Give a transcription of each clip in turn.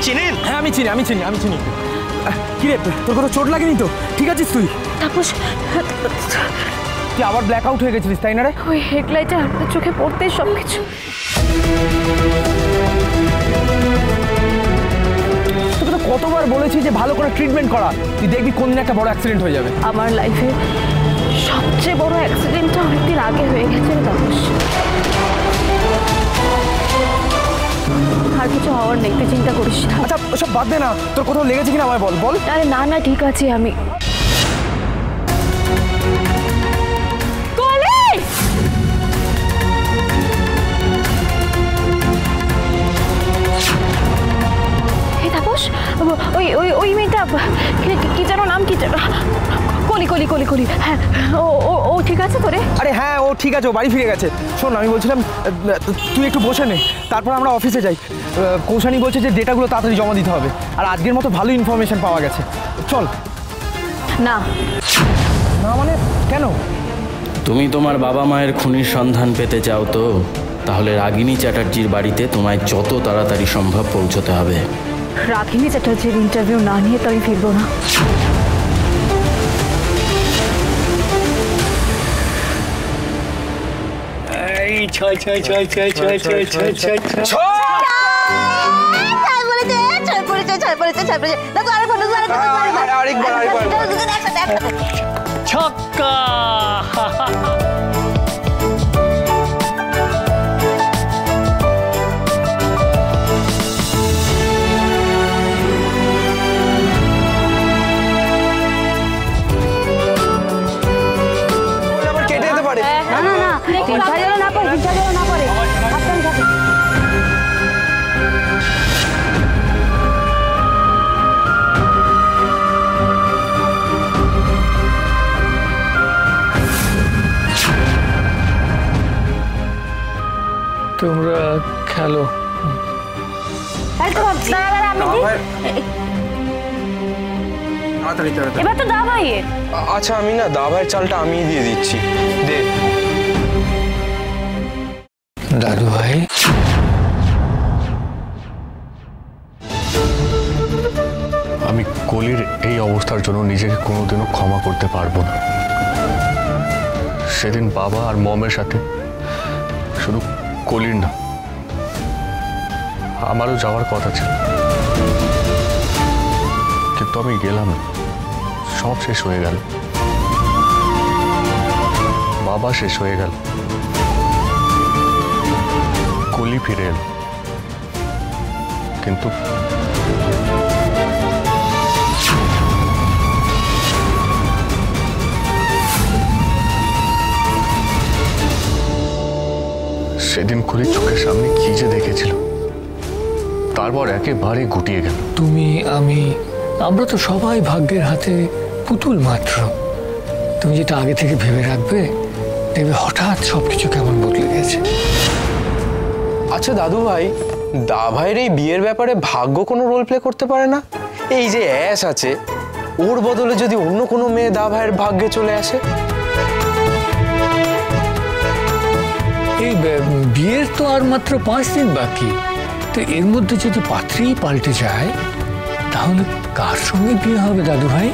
চিনেন? হ্যাঁ আমি চিনি। কি রে, তোর কোনো চোট লাগেনি তো? ঠিক আছিস তুই? তাপস, তুই আবার ব্ল্যাক আউট হয়ে গেছিলিস তাই না রে? ওই হেডলাইটে আপনার চোখে পড়তে সবকিছু। তোকে তো কতবার বলেছি যে ভালো করে ট্রিটমেন্ট করা, তুই দেখবি কোনদিন একটা বড় অ্যাক্সিডেন্ট হয়ে যাবে। আমার লাইফে সবচেয়ে বড় অ্যাক্সিডেন্টটা অনেকদিন আগে হয়ে গেছে তাপস। আর কিছু হওয়ার নেই, তুই চিন্তা করিস না। আচ্ছা সব বাদ দে না, তোর কোথাও লেগেছে কিনা আমায় বল। আরে না ঠিক আছে আমি। ওই মেয়েটা কি যেন নাম, কি যেন কলি। হ্যাঁ ও ঠিক আছে তোরে? আরে হ্যাঁ ও ঠিক আছে, ও বাড়ি ফিরে গেছে। শোন আমি বলছিলাম তুই একটু বসে নে, তারপর আমরা অফিসে যাই। কৌশানী বলছে যে ডেটাগুলো তাড়াতাড়ি জমা দিতে হবে, আর আজকের মতো ভালো ইনফরমেশন পাওয়া গেছে। চল। না মানে কেন? তুমি তোমার বাবা মায়ের খুনির সন্ধান পেতে চাও তো? তাহলে রাগিনী চ্যাটার্জির বাড়িতে তোমায় যত তাড়াতাড়ি সম্ভব পৌঁছতে হবে। রাগিনী চ্যাটার্জির ইন্টারভিউ না নিয়ে তো আমি ফিরবো না। ছক্কা! কেটে যেতে পারে। তোমরা খেলো। এবার তো দাবাই। আচ্ছা আমি না দাবার চালটা আমিই দিয়ে দিচ্ছি, দে। দাদু ভাই, আমি কলির এই অবস্থার জন্য নিজেকে কোনোদিনও ক্ষমা করতে পারবো না। সেদিন বাবা আর মমের সাথে শুধু কলির না, আমারও যাওয়ার কথা ছিল, কিন্তু আমি গেলাম না। সব শেষ হয়ে গেল, বাবা শেষ হয়ে গেল, কলি ফিরে এলো, কিন্তু সেদিন কলির চোখের সামনে কি যে দেখেছিল, তারপর একেবারে গুটিয়ে গেল। তুমি আমরা তো সবাই ভাগ্যের হাতে পুতুল মাত্র। তুমি যেটা আগে থেকে ভেবে রাখবে, দেখবে হঠাৎ সবকিছু কেমন বদলে গেছে। আচ্ছা দাদু ভাই, দা ভাইয়ের এই বিয়ের ব্যাপারে ভাগ্য কোনো রোল প্লে করতে পারে না? এই যে অ্যাশ আছে, ওর বদলে যদি অন্য কোনো মেয়ে দা ভাইয়ের ভাগ্যে চলে আসে? এই বিয়ের তো আর মাত্র 5 দিন বাকি, তো এর মধ্যে যদি পাত্রী পাল্টে যায়, তাহলে কার সঙ্গে বিয়ে হবে দাদু ভাই?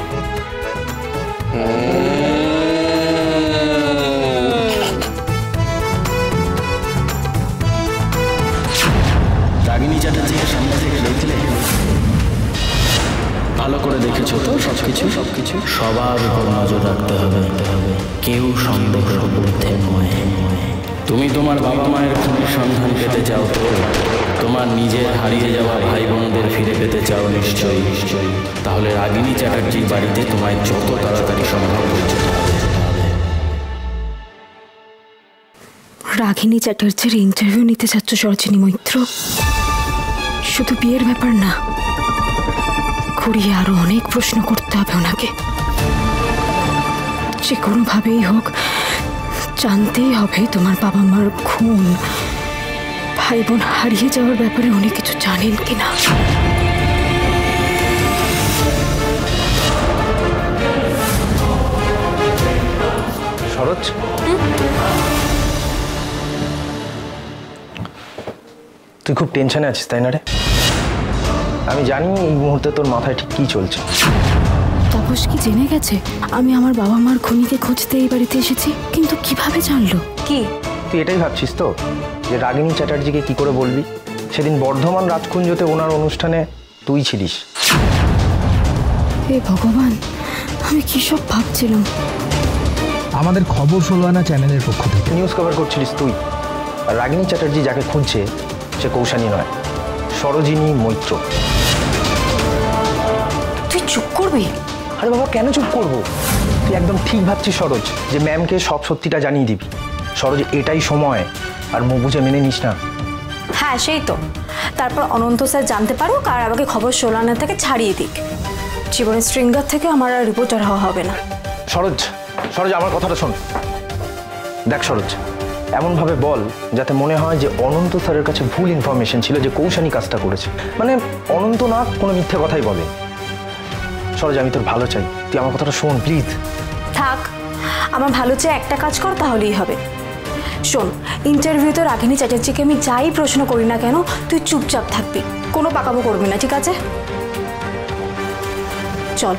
রাগিনী চ্যাটার্জিকে সামনে থেকে দেখলে ভালো করে দেখেছো তো? সবকিছু সবার উপর নজর রাখতে হবে, কেউ সন্দেহের ঊর্ধ্বে নয়। তুমি তোমার বাবা মায়ের খুনির সন্ধান পেতে চাও তো? তোমার নিজের হারিয়ে যাওয়া ভাই বোনদের ফিরে পেতে চাও নিশ্চয়ই। তাহলে রাগিনী চ্যাটার্জির বাড়িতে তোমায় যত তাড়াতাড়ি সম্ভব পৌঁছতে হবে। রাগিনী চ্যাটার্জির ইন্টারভিউ নিতে চাচ্ছ সরোজিনী মৈত্র? শুধু বিয়ের ব্যাপার না, ঘুরিয়ে আরো অনেক প্রশ্ন করতে হবে ওনাকে। যে কোনোভাবেই হোক জানতেই হবে তোমার বাবা মার খুন, ভাই বোন হারিয়ে যাওয়ার ব্যাপারে উনি কিছু জানেন কিনা। সরোজ, তুই খুব টেনশনে আছিস তাই না রে? আমি জানি এই মুহূর্তে তোর মাথায় ঠিক কী চলছে। তাপস কি জেনে গেছে আমি আমার বাবা মার খুনিকে খুঁজতে এই বাড়িতে এসেছি? কিন্তু কিভাবে জানলো? কি তুই এটাই ভাবছিস তো যে রাগিনী চ্যাটার্জিকে কি করে বলবি? সেদিন বর্ধমান রাজকুঞ্জতে ওনার অনুষ্ঠানে তুই ছিলিস। হে ভগবান, আমি কি সব ভাবছিলাম। আমাদের খবর 16 আনা চ্যানেলের পক্ষ থেকে নিউজ কভার করছিলিস তুই। আর রাগিনী চ্যাটার্জি যাকে খুঁজছে সে কৌশানী নয়, সরোজিনী মৈত্র। তুই চুপ করবি? আরে বাবা, কেন চুপ করবো? তুই একদম ঠিক ভাবছিস সরোজ, যে ম্যামকে সব সত্যিটা জানিয়ে দিবি। সরোজ, এটাই সময়, আর মুখ বুঝে মেনে নিস না। হ্যাঁ সেই তো, তারপর অনন্ত স্যার জানতে পারুক আর আমাকে খবর 16 আনা থেকে ছাড়িয়ে দিক। জীবনের স্ট্রিঙ্গার থেকে আমার আর রিপোর্টার হওয়া হবে না। সরোজ, সরোজ, আমার কথাটা শোন। দেখ সরোজ, এমনভাবে বল যাতে মনে হয় যে অনন্ত স্যারের কাছে ভুল ইনফরমেশন ছিল, যে কৌশানী কাজটা করেছে। মানে অনন্ত না কোনো মিথ্যে কথাই বলে। সরোজ, আমি তোর ভালো চাই, তুই আমার কথাটা শোন প্লিজ। থাক, আমার ভালো চেয়ে একটা কাজ কর তাহলেই হবে। শোন, ইন্টারভিউতে রাগিনী চ্যাটার্জিকে আমি যাই প্রশ্ন করি না কেন, তুই চুপচাপ থাকবি, কোনো পাকামো করবি না, ঠিক আছে? চল।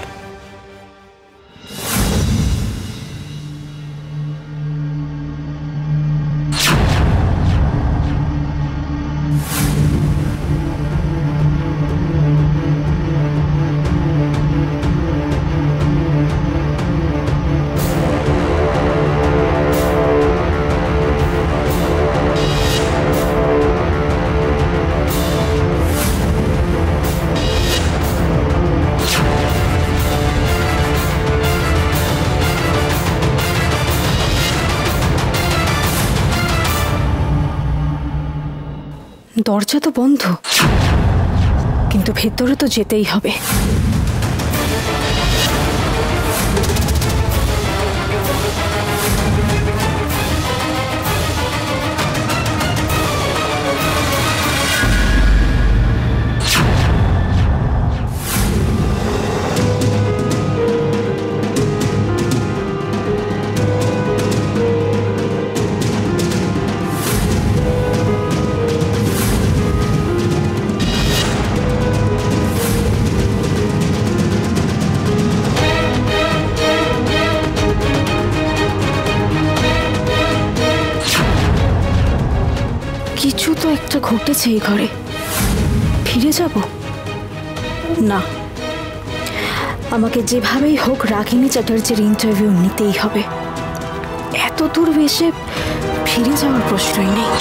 দরজা তো বন্ধ, কিন্তু ভেতরে তো যেতেই হবে। কিছু তো একটা ঘটেছে এই ঘরে। ফিরে যাব না, আমাকে যেভাবেই হোক রাগিনী চ্যাটার্জির ইন্টারভিউ নিতেই হবে। এত দূর এসে ফিরে যাওয়ার প্রশ্নই নেই।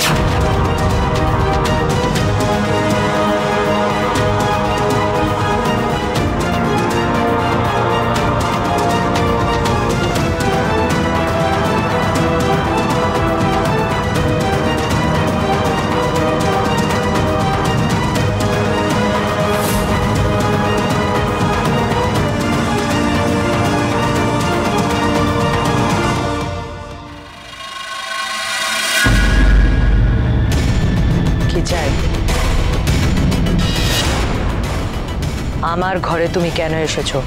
আমার ঘরে তুমি কেন এসেছো?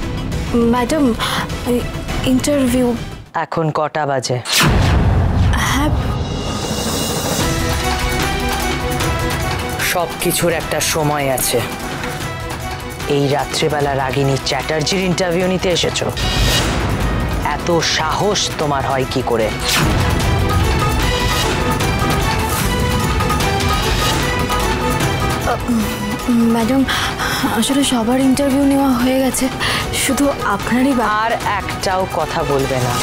Madam, interview. এখন কটা বাজে? হ্যাঁ, সব কিছুর একটা সময় আছে। এই রাত্রিবেলা রাগিনী চ্যাটার্জির ইন্টারভিউ নিতে এসেছো? এত সাহস তোমার হয় কি করে? ম্যাডাম, আসলে সবার ইন্টারভিউ নেওয়া হয়ে গেছে, শুধু আপনারই। আর একটাও কথা বলবে না,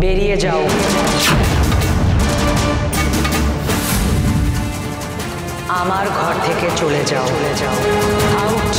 বেরিয়ে যাও। আমার ঘর থেকে চলে যাও, আউট।